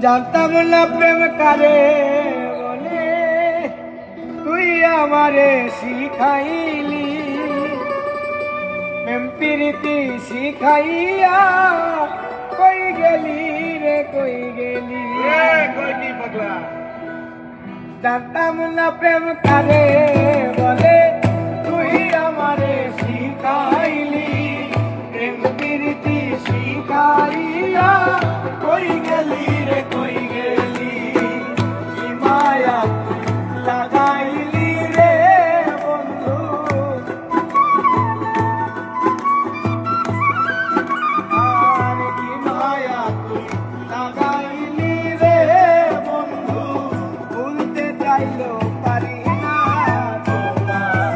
জানতাম না প্রেম কারে বলে, তুই আমারে শিখাইলি। প্রেম প্রীতি শিখাইয়া কই গেলি রে, কই গেলি কইনি পাগলা। জানতাম না প্রেম কারে বলে, তুই আমারে শিখাইলি। প্রেম প্রীতি শিখাইয়া কই গেলি রে, কই গেলি। কি মায়া লাগাইলি রে বন্ধু, আর কি মায়া লাগাইলি রে বন্ধু। ভুলতে চাইলো পারি না তোমার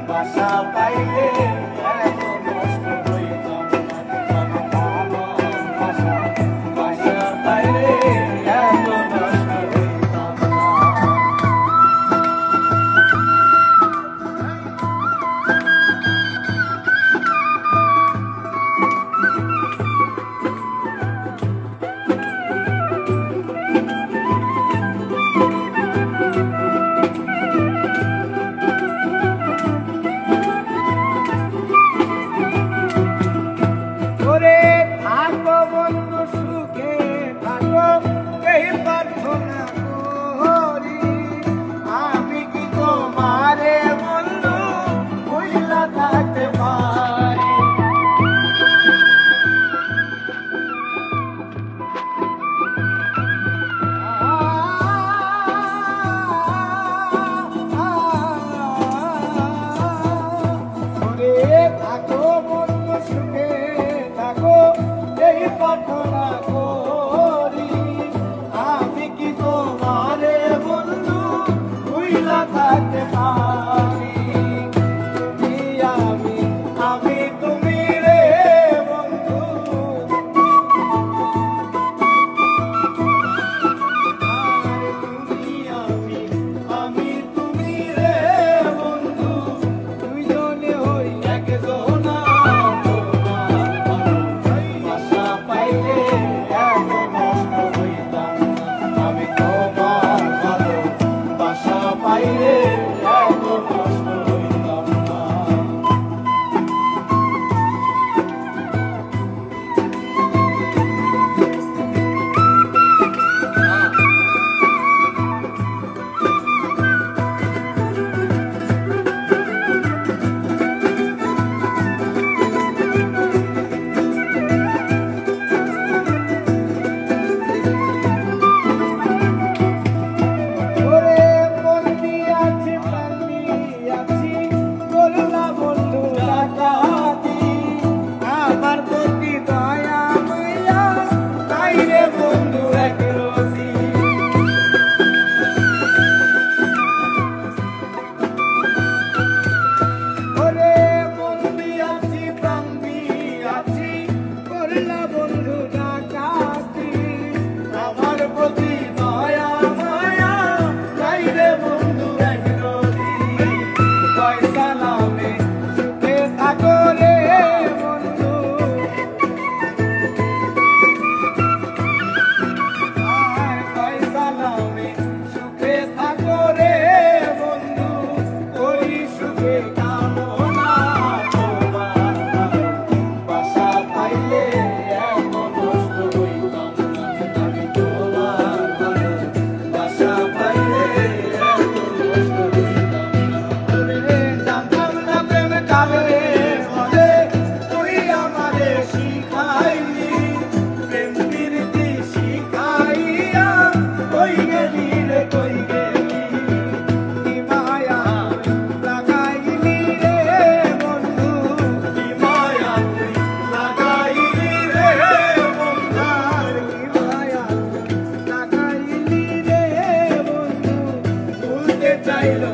বাসা পাইলে এত নষ্ট হইতাম না। বাসা পাইলে এত নষ্ট হইতাম না। ওরে থাকো বন্ধু সুখে থাকো, এই প্রার্থনা করি। আমি কি তোমারে বন্ধু ভুইলা থাকতে পারি। ওরে থাকো বন্ধু সুখে থাকো, এই প্রার্থনা করি। আমি কি তোমারে বন্ধু ভুইলা থাকতে পারি। তুমি আমি তুমি রে বন্ধু, আর তুমি আমি তুমি রে বন্ধু। দুইজনে হই একজনা, বাসা পাইলে এত নষ্ট হইতাম না। আমি তোমার ভালো বাসা পাইলে এত নষ্ট হইতাম না। ওরে মন দিয়াছি প্রাণ দিয়াছি, করলা বন্ধু ডাকাতি। আমার প্রতি দয়া মায়া তাই রে বন্ধু একরতি। ওরে মন দিয়াছি প্রাণ দিয়াছি, করলা বন্ধু ডাকাতি। আমার প্রতি দয়া মায়া তাই রে বন্ধু একরতি। পয়সা নামে সুখে থাকো রে বন্ধু, আর পয়সা নামে সুখে থাকো রে বন্ধু। ওই সুখে কামনা তোমার বাসা পাইলে এত নষ্ট হইতাম না। আমি তোমার ভালো বাসা পাইলে এত নষ্ট হইতাম না। ওরে জানতাম না প্রেম কারে বলে, তুই আমারে শিখাইলি। প্রেম প্রীতি শিখাইয়া কই গেলি রে, কই গেলি। কি মায়া লাগাইলি রে বন্ধু, কি মায়া লাগাইলি রে বন্ধু, আর কি মায়া লাগাইলি রে বন্ধু। ভুলতে চাইলো